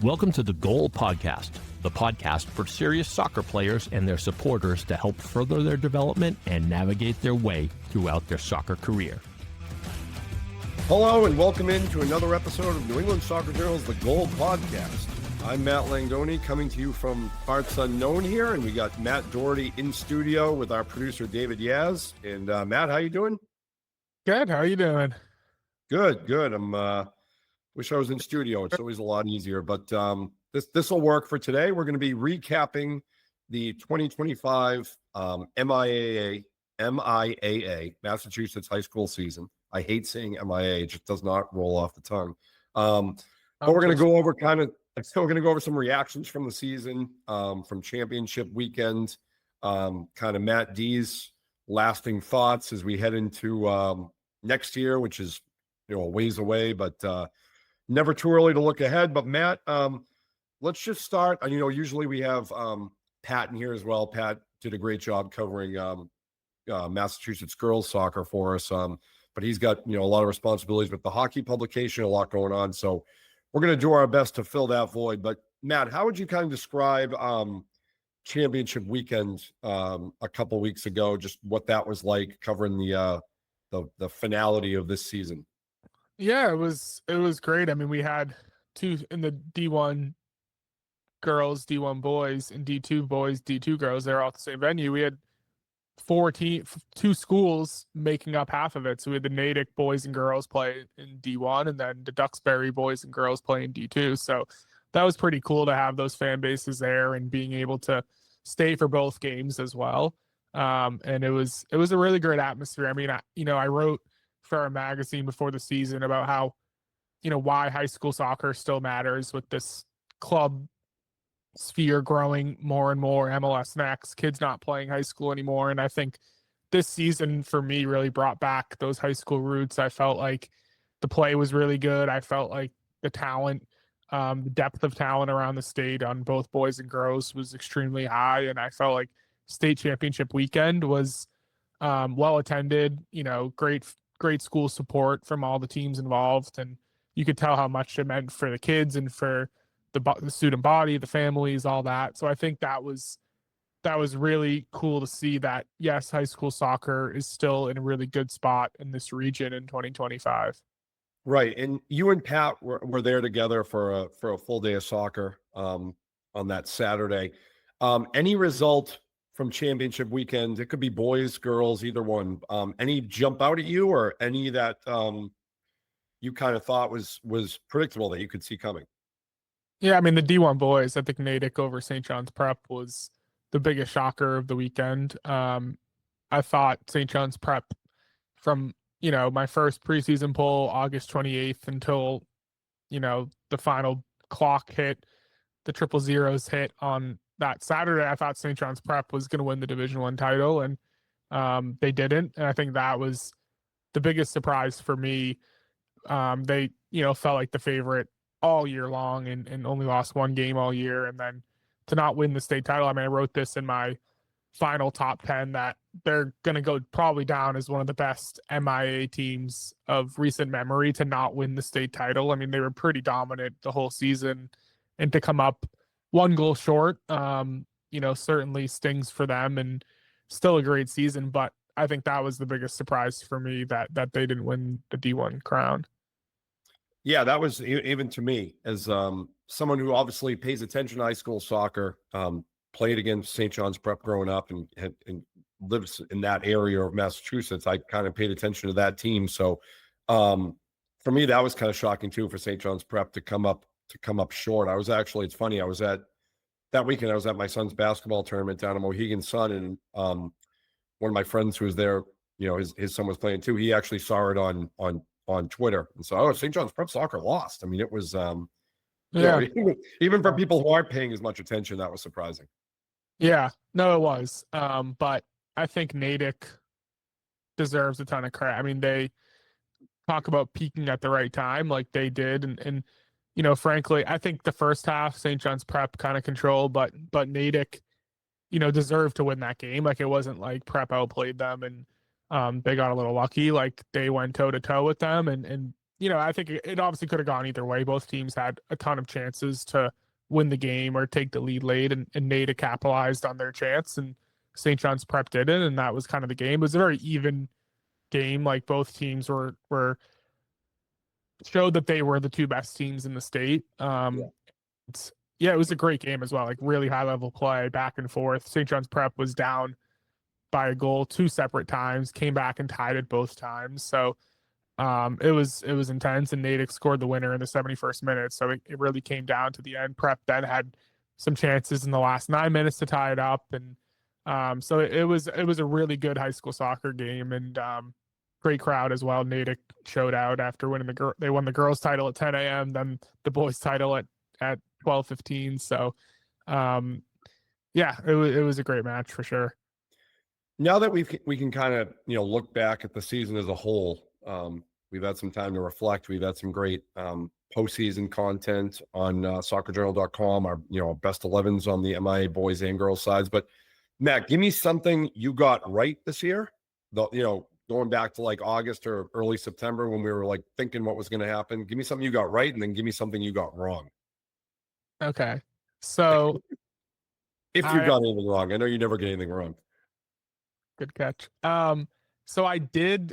Welcome to the Goal Podcast, the podcast for serious soccer players and their supporters to help further their development and navigate their way throughout their soccer career. Hello and welcome into another episode of New England Soccer Journal's The Goal Podcast. I'm Matt Langone coming to you from parts unknown here, and we got Matt Doherty in studio with our producer David Yaz. And Matt, how you doing? Good. How are you doing? Good. I'm wish I was in studio. It's always a lot easier, but this will work for today. We're going to be recapping the 2025 MIAA Massachusetts high school season. I hate saying MIAA; it just does not roll off the tongue. But we're going to go over we're going to go over some reactions from the season, from championship weekend, kind of Matt D's lasting thoughts as we head into next year, which is a ways away, but never too early to look ahead. But Matt, let's just start. Usually we have Pat in here as well. Pat did a great job covering Massachusetts girls soccer for us, but he's got a lot of responsibilities with the hockey publication, a lot going on. So we're going to do our best to fill that void. But Matt, how would you kind of describe championship weekend a couple weeks ago? Just what that was like covering the finality of this season. Yeah, it was great. I mean, we had two in the D1 girls, D1 boys, and D2 boys, D2 girls. They're all at the same venue. We had two schools making up half of it. So we had the Natick boys and girls play in D1, and then the Duxbury boys and girls play in D2. So that was pretty cool to have those fan bases there and being able to stay for both games as well. And it was a really great atmosphere. I mean, I wrote for our magazine before the season about how, why high school soccer still matters with this club sphere growing more and more, MLS Next, kids not playing high school anymore. And I think this season for me really brought back those high school roots. I felt like the play was really good. I felt like the talent, the depth of talent around the state on both boys and girls was extremely high. And I felt like state championship weekend was well attended, great school support from all the teams involved, and you could tell how much it meant for the kids and for the student body, the families, all that. So I think that was really cool to see that, yes, high school soccer is still in a really good spot in this region in 2025. Right, and you and Pat were there together for a full day of soccer on that Saturday. Any result from championship weekend, it could be boys, girls, either one. Any jump out at you, or any that you kind of thought was predictable that you could see coming? Yeah, I mean, the D1 boys, I think Natick over St. John's Prep was the biggest shocker of the weekend. I thought St. John's Prep from, my first preseason poll, August 28th, until, the final clock hit, the 000s hit on that Saturday, I thought St. John's Prep was going to win the Division I title, and they didn't. And I think that was the biggest surprise for me. They, felt like the favorite all year long and only lost one game all year. And then to not win the state title, I mean, I wrote this in my final top 10 that they're going to go probably down as one of the best MIAA teams of recent memory to not win the state title. I mean, they were pretty dominant the whole season, and to come up one goal short, certainly stings for them, and still a great season. But I think that was the biggest surprise for me that they didn't win the D1 crown. Yeah, that was even to me as someone who obviously pays attention to high school soccer, played against St. John's Prep growing up and lives in that area of Massachusetts. I kind of paid attention to that team. So for me, that was kind of shocking too, for St. John's Prep to come up short. It's funny, I was at my son's basketball tournament down in Mohegan Sun, and one of my friends who was there, his son was playing too. He actually saw it on Twitter, and so, St. John's Prep soccer lost. I mean, it was even for people who aren't paying as much attention, that was surprising. Yeah, no, it was. But I think Natick deserves a ton of credit. I mean, they talk about peaking at the right time, like they did, and frankly, I think the first half St. John's Prep kind of controlled, but Natick, deserved to win that game. Like, it wasn't like Prep outplayed them and they got a little lucky. Like, they went toe to toe with them and I think it obviously could have gone either way. Both teams had a ton of chances to win the game or take the lead late, and Natick capitalized on their chance, and St. John's Prep did it, and that was kind of the game. It was a very even game. Like both teams were showed that they were the two best teams in the state. It was a great game as well. Like really high level play, back and forth. St. John's Prep was down by a goal 2 separate times, came back and tied it both times. So it was intense, and Natick scored the winner in the 71st minute. So it really came down to the end. Prep then had some chances in the last 9 minutes to tie it up, and so it was a really good high school soccer game, and great crowd as well. Natick showed out after winning they won the girls title at 10 a.m., then the boys title at 12:15. So it was a great match for sure. Now that we can kind of look back at the season as a whole, we've had some time to reflect. We've had some great postseason content on soccerjournal.com, our best 11s on the MIAA boys and girls sides. But Matt, give me something you got right this year. Going back to like August or early September when we were like thinking what was going to happen. Give me something you got right, and then give me something you got wrong. Okay, so if you got anything wrong, I know you never get anything wrong. Good catch. So I'm going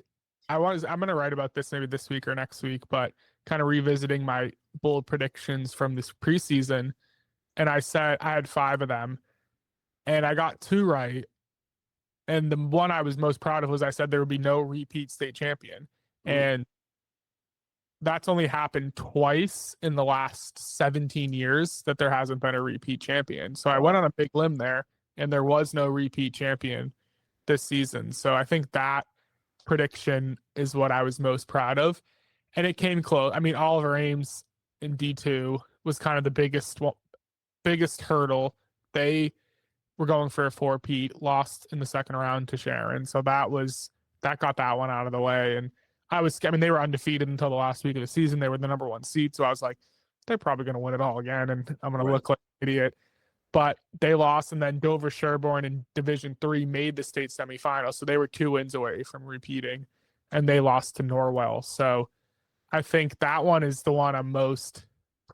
to write about this maybe this week or next week, but kind of revisiting my bold predictions from this preseason. And I said I had 5 of them, and I got 2 right. And the one I was most proud of was I said there would be no repeat state champion. And that's only happened twice in the last 17 years that there hasn't been a repeat champion. So I went on a big limb there, and there was no repeat champion this season. So I think that prediction is what I was most proud of. And it came close. I mean, Oliver Ames in D2 was kind of the biggest hurdle. They were going for a 4-peat, lost in the second round to Sharon. So that got that one out of the way. And they were undefeated until the last week of the season. They were the number 1 seed. So I was like, they're probably going to win it all again, and I'm going to look like an idiot. But they lost, and then Dover Sherborne in Division 3 made the state semifinal. So they were 2 wins away from repeating, and they lost to Norwell. So I think that one is the one I'm most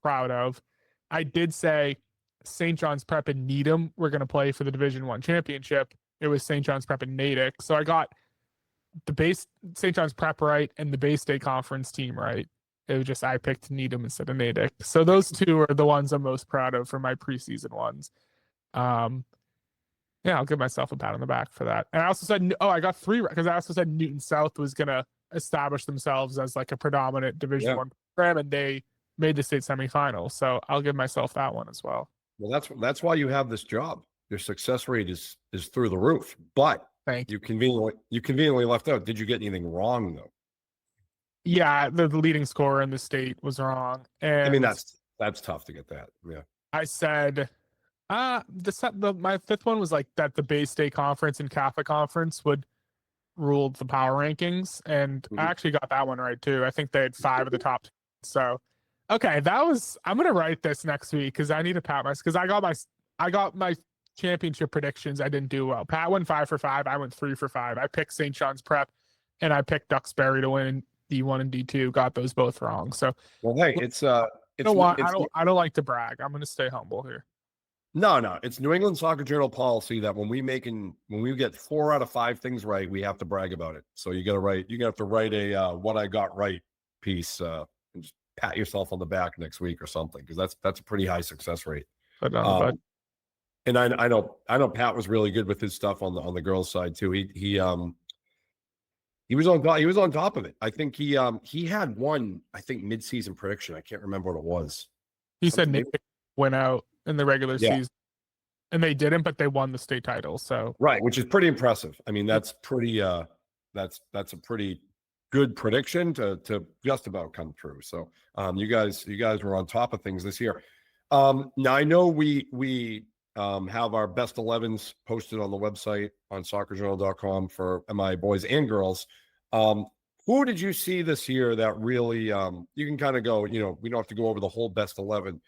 proud of. I did say St. John's Prep and Needham were going to play for the Division 1 championship. It was St. John's Prep and Natick. So I got the base St. John's Prep right and the Bay State Conference team right. It was just I picked Needham instead of Natick. So those 2 are the ones I'm most proud of for my preseason ones. I'll give myself a pat on the back for that. And I also said, I got 3 because I also said Newton South was going to establish themselves as like a predominant Division 1 program, and they made the state semifinal. So I'll give myself that one as well. Well, that's why you have this job. Your success rate is through the roof. But Thank you conveniently left out. Did you get anything wrong though? Yeah, the leading scorer in the state was wrong. And I mean, that's tough to get that. Yeah. I said my 5th one was like that the Bay State Conference and Catholic Conference would rule the power rankings, and I actually got that one right too. I think they had 5 of the top. So okay, I'm gonna write this next week because I need to pat myself, because I got my championship predictions. I didn't do well. Pat went 5 for 5. I went 3 for 5. I picked St. John's Prep, and I picked Duxbury to win D1 and D2. Got those both wrong. So well, hey, I don't like to brag. I'm gonna stay humble here. No, it's New England Soccer Journal policy that when we get 4 out of 5 things right, we have to brag about it. So you have to write a what I got right piece, and just pat yourself on the back next week or something, because that's a pretty high success rate. But and I know Pat was really good with his stuff on the girls' side too. He was on top of it. I think he had one mid-season prediction. I can't remember what it was. He said Natick went out in the regular season, and they didn't, but they won the state title. So right, which is pretty impressive. I mean, that's pretty that's a pretty good prediction to just about come true. So you guys were on top of things this year. Now I know we have our best 11s posted on the website on soccerjournal.com for MIAA boys and girls. Who did you see this year that really you can kind of go, we don't have to go over the whole best 11,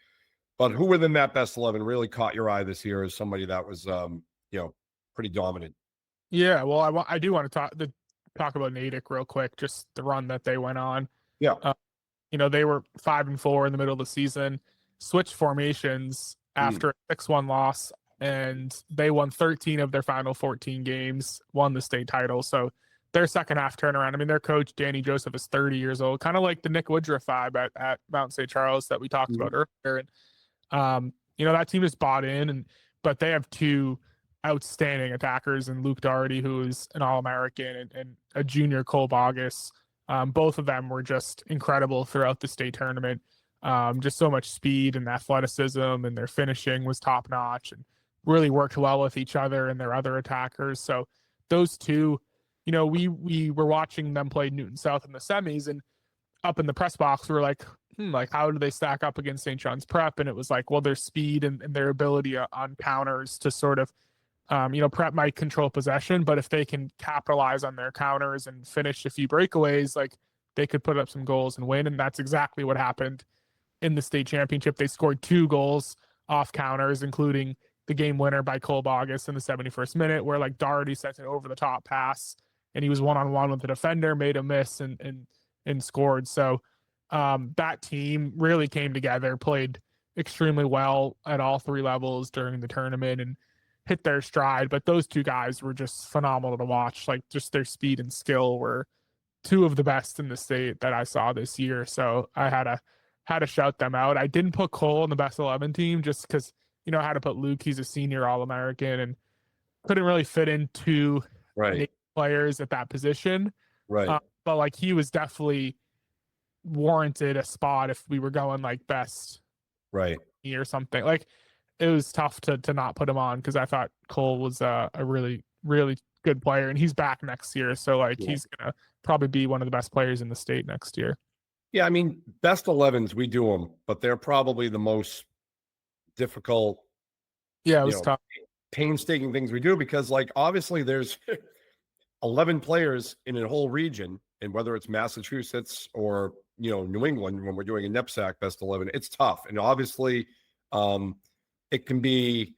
but who within that best 11 really caught your eye this year as somebody that was pretty dominant? Yeah, well, I do want to talk about Natick real quick, just the run that they went on. Yeah. they were 5-4 in the middle of the season, switched formations after a 6-1 loss, and they won 13 of their final 14 games, won the state title. So their second half turnaround, I mean, their coach, Danny Joseph, is 30 years old, kind of like the Nick Woodruff vibe at Mount St. Charles that we talked about earlier. And, that team just bought in, but they have two outstanding attackers, and Luke Doherty, who is an All-American, and a junior Cole Bogus. Both of them were just incredible throughout the state tournament. Just so much speed and athleticism, and their finishing was top notch and really worked well with each other and their other attackers. So those two, we were watching them play Newton South in the semis, and up in the press box, we were like, how do they stack up against St. John's Prep? And it was like, well, their speed and their ability on counters to sort of, Prep might control possession, but if they can capitalize on their counters and finish a few breakaways, like they could put up some goals and win. And that's exactly what happened in the state championship. They scored 2 goals off counters, including the game winner by Cole Bogus in the 71st minute, where like Doherty sent an over the top pass and he was 1-on-1 with the defender, made a miss and scored. So that team really came together, played extremely well at all 3 levels during the tournament and hit their stride. But those 2 guys were just phenomenal to watch. Like, just their speed and skill were 2 of the best in the state that I saw this year. So I had to shout them out. I didn't put Cole on the best 11 team just because, I had to put Luke. He's a senior All-American and couldn't really fit into players at that position. Right. But like, he was definitely warranted a spot if we were going like best or something. Like, it was tough to not put him on because I thought Cole was a really, really good player, and he's back next year. So like, he's going to probably be one of the best players in the state next year. Yeah. I mean, best 11s, we do them, but they're probably the most difficult. Yeah. It was tough. Painstaking things we do, because like, obviously there's 11 players in a whole region, and whether it's Massachusetts or, New England, when we're doing a NEPSAC best 11, it's tough. And obviously, it can be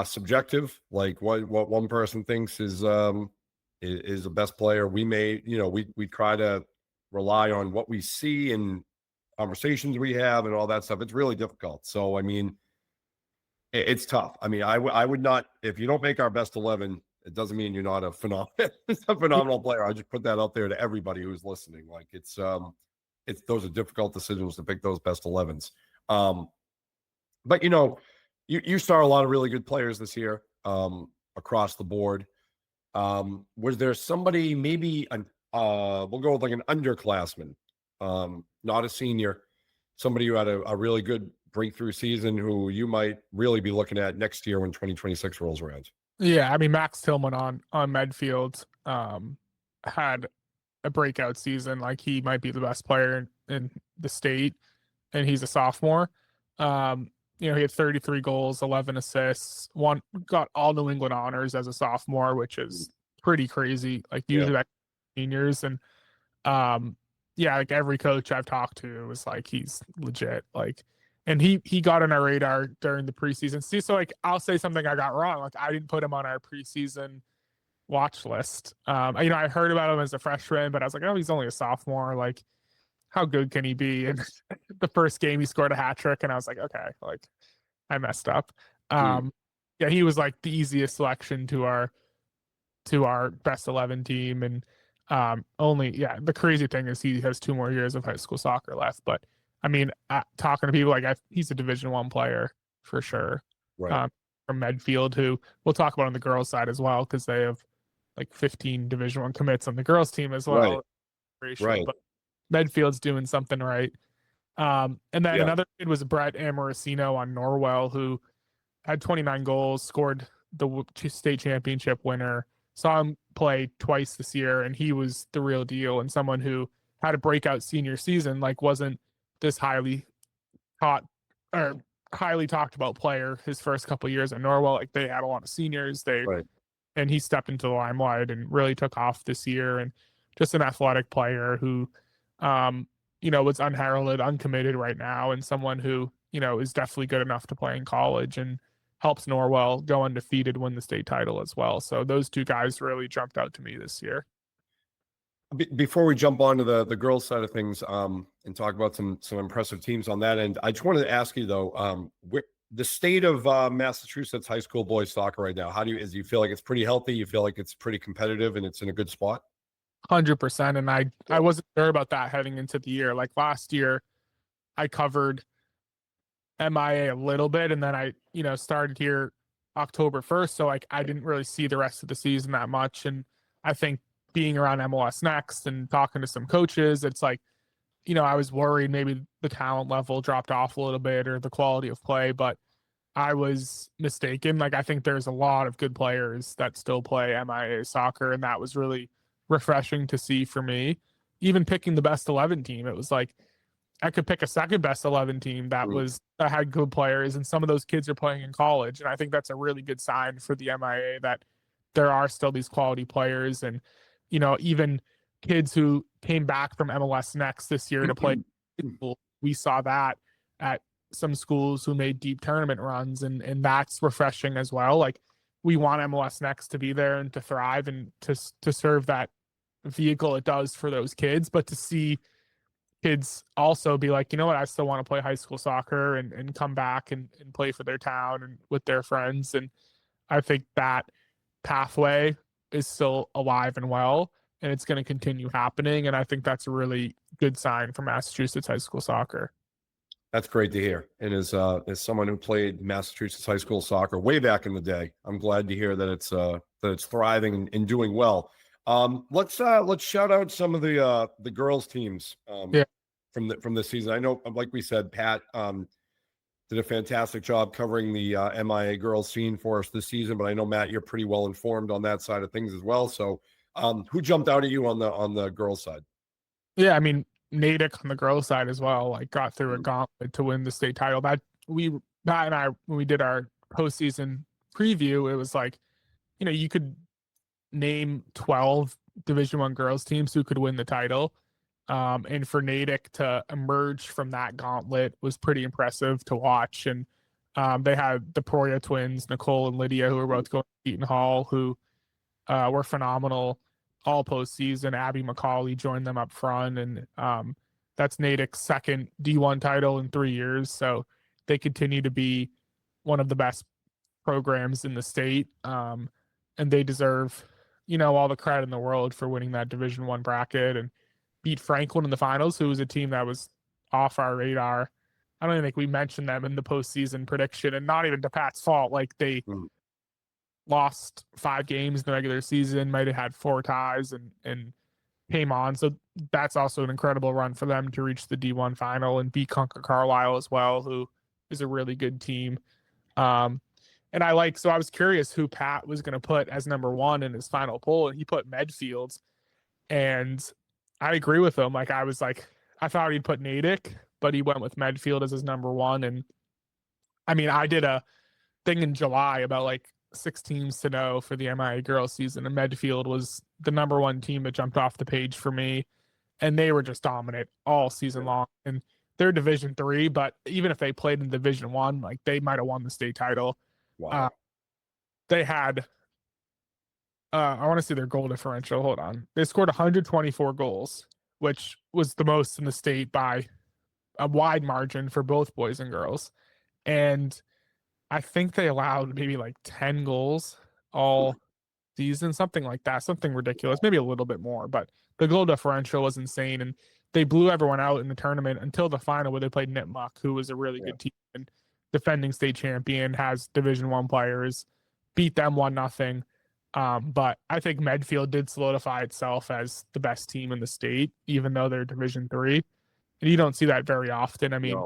subjective, like what one person thinks is the best player. We may, we try to rely on what we see in conversations we have and all that stuff. It's really difficult. So, I mean, it's tough. I mean, I would not, if you don't make our best 11, it doesn't mean you're not a phenomenal player. I just put that out there to everybody who's listening. Like, it's those are difficult decisions to pick those best 11s. But you saw a lot of really good players this year across the board. Was there somebody, maybe we'll go with like an underclassman, not a senior, somebody who had a really good breakthrough season who you might really be looking at next year when 2026 rolls around? Yeah, I mean, Max Tillman on Medfield had a breakout season. Like, he might be the best player in the state, and he's a sophomore. He had 33 goals, 11 assists, got all New England honors as a sophomore, which is pretty crazy. Like, usually that seniors. And like every coach I've talked to was like, he's legit. Like, and he got on our radar during the preseason. See, so like, I'll say something I got wrong. Like, I didn't put him on our preseason watch list. I heard about him as a freshman, but I was like, oh, he's only a sophomore. Like, how good can he be? And the first game he scored a hat trick, and I was like, okay, like, I messed up. He was like the easiest selection to our best 11 team. And the crazy thing is he has 2 more years of high school soccer left. But I mean, talking to people, like, he's a Division I player for sure. Right. From Medfield, who we'll talk about on the girls' side as well, because they have like 15 Division I commits on the girls' team as well. Right. But Medfield's doing something right. And then another kid was Brett Amorosino on Norwell, who had 29 goals, scored the state championship winner. Saw him play twice this year, and he was the real deal, and someone who had a breakout senior season, like, wasn't this highly talked about player his first couple of years at Norwell. Like, they had a lot of seniors. And he stepped into the limelight and really took off this year, and just an athletic player who was unheralded, uncommitted right now, and someone who, is definitely good enough to play in college and helps Norwell go undefeated, win the state title as well. So those 2 guys really jumped out to me this year. Before we jump on to the girls side of things, and talk about some impressive teams on that end, I just wanted to ask you though, the state of Massachusetts high school boys soccer right now. Do you feel like it's pretty healthy? You feel like it's pretty competitive and it's in a good spot? 100%. And I wasn't sure about that heading into the year. Like last year, I covered MIA a little bit, and then I started here October 1st, so like I didn't really see the rest of the season that much. And I think being around MLS Next and talking to some coaches, it's like, I was worried maybe the talent level dropped off a little bit or the quality of play, but I was mistaken. Like I think there's a lot of good players that still play MIA soccer, and that was really refreshing to see for me. Even picking the best 11 team, it was like I could pick a second best 11 team that had good players, and some of those kids are playing in college. And I think that's a really good sign for the MIA that there are still these quality players. And, even kids who came back from MLS Next this year to play, we saw that at some schools who made deep tournament runs, and that's refreshing as well. Like we want MLS Next to be there and to thrive and to serve that vehicle it does for those kids, but to see kids also be like, you know what, I still want to play high school soccer and come back and play for their town and with their friends. And I think that pathway is still alive and well, and it's going to continue happening. And I think that's a really good sign for Massachusetts high school soccer. That's great to hear. And as someone who played Massachusetts high school soccer way back in the day, I'm glad to hear that it's thriving and doing well. Let's shout out some of the girls teams from this season. I know, like we said, Pat did a fantastic job covering the MIA girls scene for us this season, but I know, Matt, you're pretty well informed on that side of things as well. So who jumped out at you on the girls side? Yeah, I mean, Natick on the girls side as well, like got through a gauntlet to win the state title. Matt and I, when we did our postseason preview, it was like, you could name 12 Division I girls teams who could win the title. And for Natick to emerge from that gauntlet was pretty impressive to watch. And they had the Proya twins, Nicole and Lydia, who were both going to Eaton Hall, who were phenomenal all postseason. Abby McCauley joined them up front, and that's Natick's second D1 title in 3 years. So they continue to be one of the best programs in the state, and they deserve, all the credit in the world for winning that Division I bracket and beat Franklin in the finals, who was a team that was off our radar. I don't even think we mentioned them in the postseason prediction, and not even to Pat's fault. Like they lost 5 games in the regular season, might have had 4 ties and came on. So that's also an incredible run for them to reach the D1 final and beat Concord Carlisle as well, who is a really good team. And I was curious who Pat was going to put as number 1 in his final poll, and he put Medfield. And I agree with him. Like I thought he'd put Natick, but he went with Medfield as his number 1. And I mean, I did a thing in July about like 6 teams to know for the MIA girls season, and Medfield was the number 1 team that jumped off the page for me. And they were just dominant all season long. And they're Division III, but even if they played in Division I, like they might have won the state title. Wow. They had I want to see their goal differential. Hold on. They scored 124 goals, which was the most in the state by a wide margin for both boys and girls. And I think they allowed maybe like 10 goals all season, something like that, something ridiculous, maybe a little bit more, but the goal differential was insane. And they blew everyone out in the tournament until the final, where they played Nipmuc, who was a really good team and defending state champion, has Division I players, beat them 1-0. But I think Medfield did solidify itself as the best team in the state, even though they're Division III. And you don't see that very often. I mean,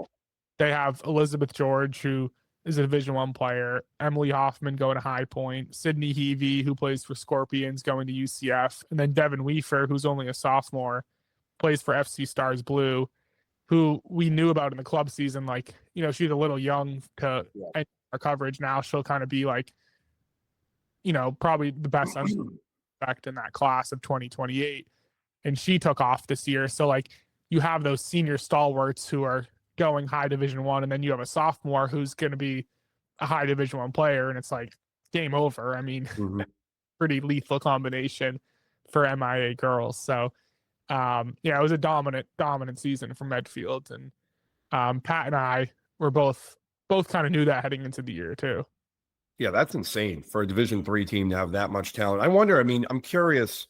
they have Elizabeth George, who is a Division I player, Emily Hoffman going to High Point, Sydney Heavey, who plays for Scorpions, going to UCF, and then Devin Weafer, who's only a sophomore, plays for FC Stars Blue, who we knew about in the club season. Like, she's a little young to enter our coverage. Now she'll kind of be like, probably the best suspect in that class of 2028. And she took off this year. So like you have those senior stalwarts who are going high Division I, and then you have a sophomore who's going to be a high Division I player, and it's like game over. I mean, pretty lethal combination for MIA girls. So Yeah, it was a dominant season for Medfield, and Pat and I were both kind of knew that heading into the year too. Yeah, that's insane for a Division III team to have that much talent. I wonder, I mean, I'm curious,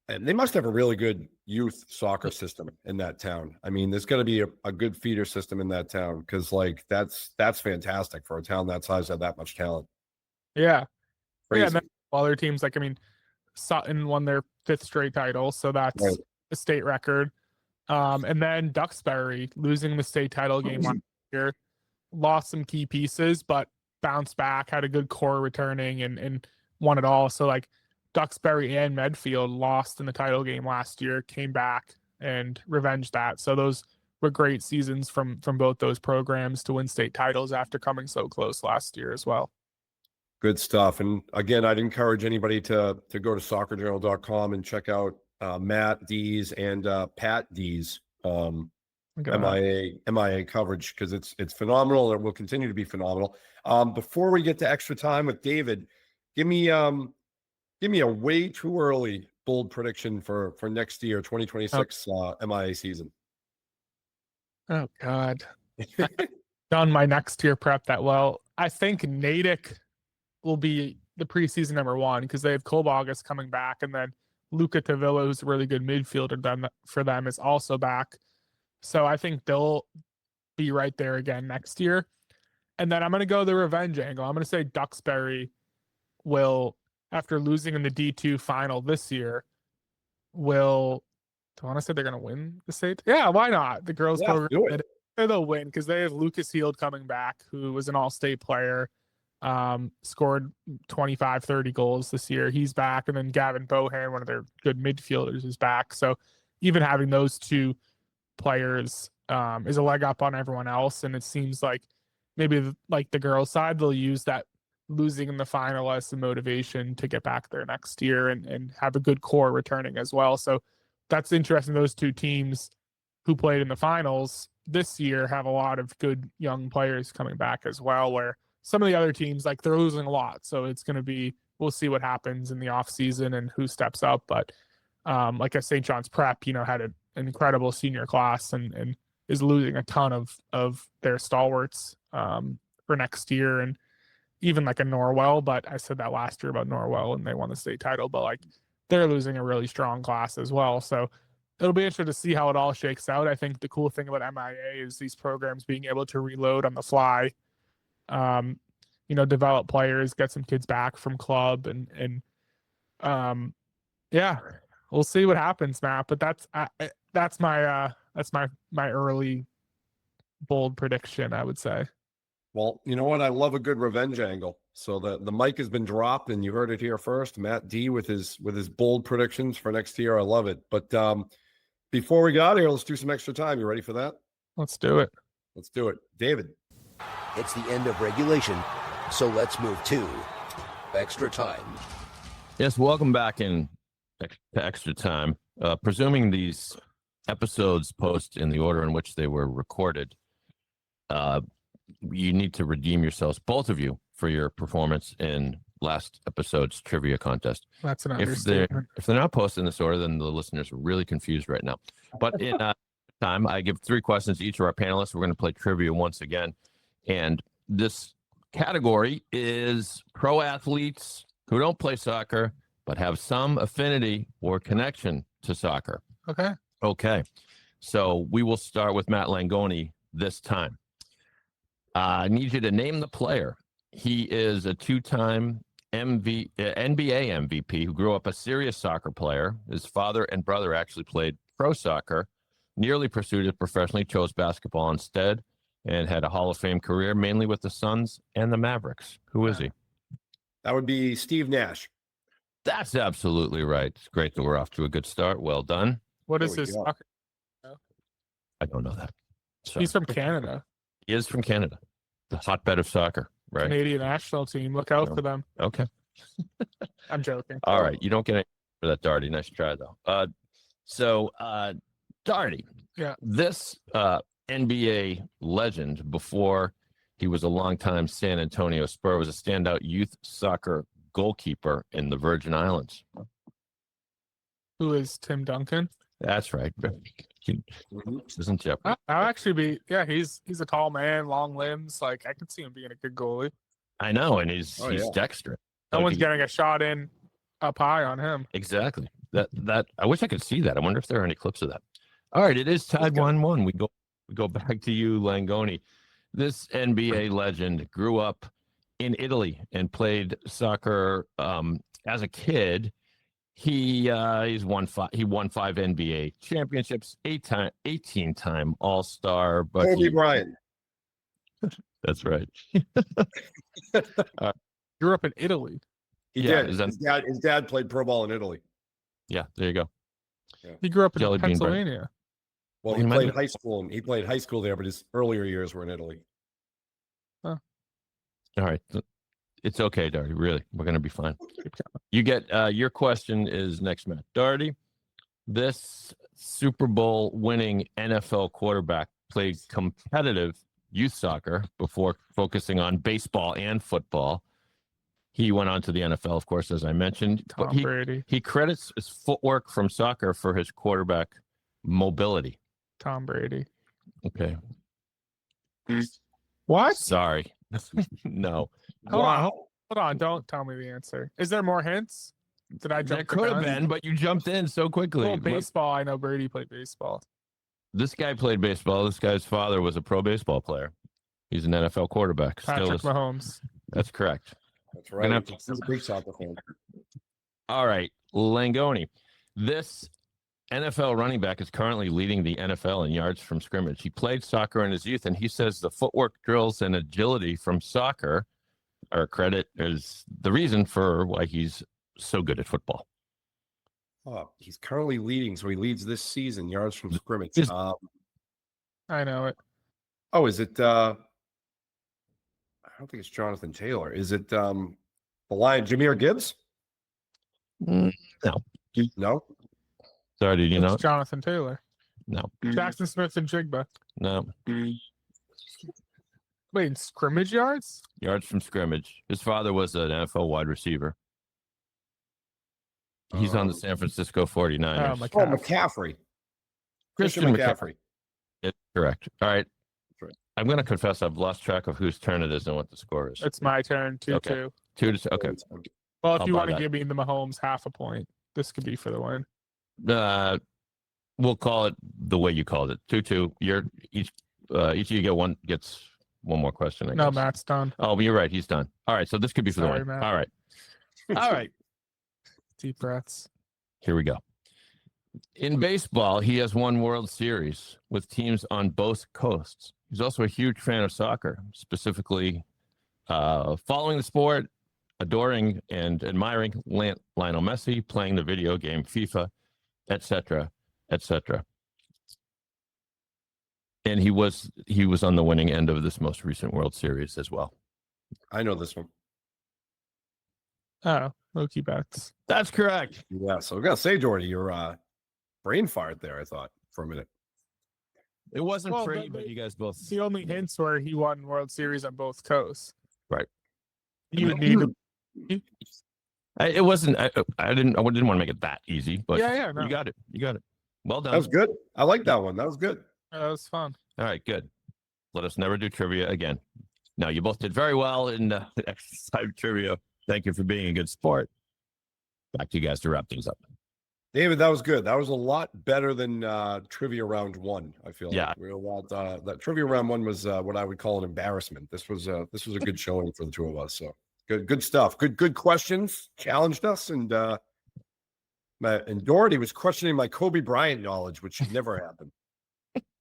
and they must have a really good youth soccer system in that town. I mean, there's got to be a good feeder system in that town, because like that's fantastic for a town that size to have that much talent. Yeah. Crazy. Yeah, and then other teams, like, I mean, Sutton won their 5th straight title, so that's Right. a state record. And then Duxbury losing the state title game last year, lost some key pieces, but bounced back, had a good core returning, and won it all. So like Duxbury and Medfield lost in the title game last year, came back and revenged that. So those were great seasons from both those programs to win state titles after coming so close last year as well. Good stuff. And again, I'd encourage anybody to go to soccerjournal.com and check out Matt D's and Pat D's MIA coverage, because it's phenomenal, and it will continue to be phenomenal. Before we get to extra time with David, give me a way too early bold prediction for next year, 2026 MIA season. Oh God. Done my next year prep that well. I think Natick will be the preseason number 1, because they have Colbogus coming back, and then Luca Tavilla, who's a really good midfielder for them, is also back. So I think they'll be right there again next year. And then I'm going to go the revenge angle. I'm going to say Duxbury will, after losing in the D2 final this year, do I want to say they're going to win the state? Yeah, why not? The girls program, they'll win, because they have Lucas Heald coming back, who was an all-state player, scored 25, 30 goals this year. He's back. And then Gavin Bohan, one of their good midfielders, is back. So even having those two players is a leg up on everyone else. And it seems like maybe like the girls' side, they'll use that losing in the final as some motivation to get back there next year and have a good core returning as well. So that's interesting. Those two teams who played in the finals this year have a lot of good young players coming back as well, where some of the other teams, like, they're losing a lot. So it's going to be, we'll see what happens in the off season and who steps up. But like a St. John's Prep, had an incredible senior class and is losing a ton of their stalwarts for next year. And even like a Norwell, but I said that last year about Norwell and they won the state title, but like they're losing a really strong class as well. So it'll be interesting to see how it all shakes out. I think the cool thing about MIA is these programs being able to reload on the fly, develop players, get some kids back from club and yeah, we'll see what happens, Matt. But that's my early bold prediction, I would say. Well, you know what? I love a good revenge angle. So the mic has been dropped, and you heard it here first. Matt D with his bold predictions for next year. I love it. But before we get out of here, let's do some extra time. You ready for that? Let's do it. Let's do it, David. It's the end of regulation, so let's move to extra time. Yes, welcome back to extra time. Presuming these episodes post in the order in which they were recorded, you need to redeem yourselves, both of you, for your performance in last episode's trivia contest. That's an understatement. If they're not posted in this order, then the listeners are really confused right now. But in time, I give 3 questions to each of our panelists. We're going to play trivia once again. And this category is pro athletes who don't play soccer, but have some affinity or connection to soccer. Okay. So we will start with Matt Langone this time. I need you to name the player. He is a 2-time NBA MVP who grew up a serious soccer player. His father and brother actually played pro soccer, nearly pursued it professionally, chose basketball instead, and had a Hall of Fame career, mainly with the Suns and the Mavericks. Who is he? That would be Steve Nash. That's absolutely right. It's great that we're off to a good start. Well done. What is his soccer? I don't know that. So, he's from Canada. He is from Canada, the hotbed of soccer, right? Canadian national team. Look out for them. Okay. I'm joking. All right. You don't get any for that, Doherty. Nice try, though. So, Doherty, yeah, this NBA legend, before he was a longtime San Antonio Spur, was a standout youth soccer goalkeeper in the Virgin Islands. Who is Tim Duncan? That's right. This isn't Jeopardy. I'll actually be. Yeah, he's a tall man, long limbs. Like I could see him being a good goalie. I know, and he's Oh, yeah. dexterous. No So one's he- getting a shot in up high on him. Exactly. That I wish I could see that. I wonder if there are any clips of that. All right, it is tied 1-1. We go back to you, Langone. This NBA legend grew up in Italy and played soccer as a kid. He won 5 NBA championships, 18-time All-Star. But Kobe Bryant. that's right. Grew up in Italy. He Yeah, did. is that- His dad played pro ball in Italy. Yeah, there you go. He grew up in Jelly bean bread. Pennsylvania. Well, He he might played have- high school, and he played high school there, but his earlier years were in Italy. All right. It's okay, Doherty. Really, we're going to be fine. You get your question is next, Matt Doherty. This Super Bowl winning NFL quarterback played competitive youth soccer before focusing on baseball and football. He went on to the NFL, of course, as I mentioned. But Tom Brady. he credits his footwork from soccer for his quarterback mobility. Tom Brady. Okay. What? Sorry. No. Hold on. Don't tell me the answer. Is there more hints? Did I There jump the could have gun? been, but you jumped in so quickly. Well, baseball. I know Brady played baseball. This guy played baseball. This guy's father was a pro baseball player. He's an NFL quarterback. Still Patrick is. Mahomes. That's correct. That's We're gonna right. have He's a big soccer fan. All right, Langone. This NFL running back is currently leading the NFL in yards from scrimmage. He played soccer in his youth, and he says the footwork drills and agility from soccer are credit is the reason for why he's so good at football. Oh, he's currently leading, so he leads this season yards from scrimmage. Is- I know it. Is it? I don't think it's Jonathan Taylor. Is it the Lion Jameer Gibbs? No. No. Sorry, did you know? It's Jonathan Taylor. No, Jackson Smith and Jigba. no. Wait, in scrimmage yards? Yards from scrimmage. His father was an NFL wide receiver. He's on the San Francisco 49ers. Oh, my Oh, God. McCaffrey. Christian McCaffrey. It's correct. All right. That's right. I'm going to confess I've lost track of whose turn it is and what the score is. It's my turn. 2-2. Okay. 2-2. Okay. Well, if I'll you buy want to that. give me the Mahomes half a point, this could be for the win. We'll call it the way you called it. 2-2. Each of you gets one more question. I No, guess. Matt's done. Oh, you're right. He's done. All right. So this could be for Sorry, the win. Matt. All right. All right. Deep breaths. Here we go. In baseball, he has won World Series with teams on both coasts. He's also a huge fan of soccer, specifically following the sport, adoring and admiring Lionel Messi, playing the video game FIFA, etc., etc. And he was on the winning end of this most recent World Series as well. I know this one. Oh, Mookie Betts. That's correct. Yeah. So I gotta say, Jordy, your brain fired there. I thought for a minute. It wasn't Well, pretty, but but you guys both. The only hints were he won World Series on both coasts. Right. You would need to. It wasn't. I didn't want to make it that easy, but Yeah, no. you got it. You got it. Well done. That was good. I like that one. That was good. That was fun. All right, good. Let us never do trivia again. No, you both did very well in exercise trivia. Thank you for being a good sport. Back to you guys to wrap things up. David, that was good. That was a lot better than trivia round one. I feel Yeah. like that trivia round one was what I would call an embarrassment. This was a good showing for the two of us. So good stuff. Good questions. Challenged us, and Doherty was questioning my Kobe Bryant knowledge, which should never happen.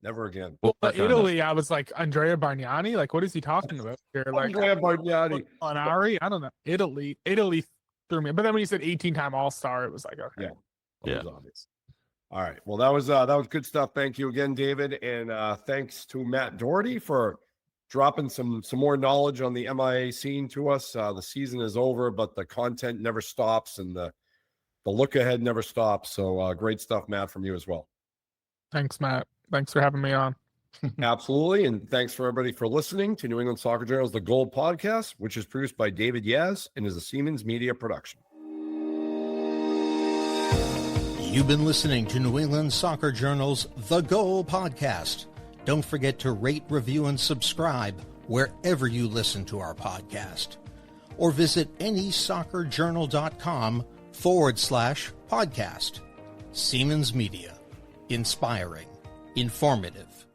Never again. Well, But Italy, I was like, Andrea Bargnani? Like, what is he talking about here? Like, Andrea Bargnani. Ari? I don't know. Italy threw me. But then when you said 18-time All-Star, it was like, okay. Yeah. Yeah. That was obvious. All right. Well, that was good stuff. Thank you again, David, and thanks to Matt Doherty for dropping some more knowledge on the MIAA scene to us. The season is over, but the content never stops, and the look ahead never stops. So great stuff, Matt, from you as well. Thanks, Matt. Thanks for having me on. Absolutely. And thanks for everybody for listening to New England Soccer Journal's The Gold Podcast, which is produced by David Yaz and is a Siemens Media production. You've been listening to New England Soccer Journal's The Goal podcast. Don't forget to rate, review, and subscribe wherever you listen to our podcast. Or visit anysoccerjournal.com/podcast. Siemens Media. Inspiring. Informative.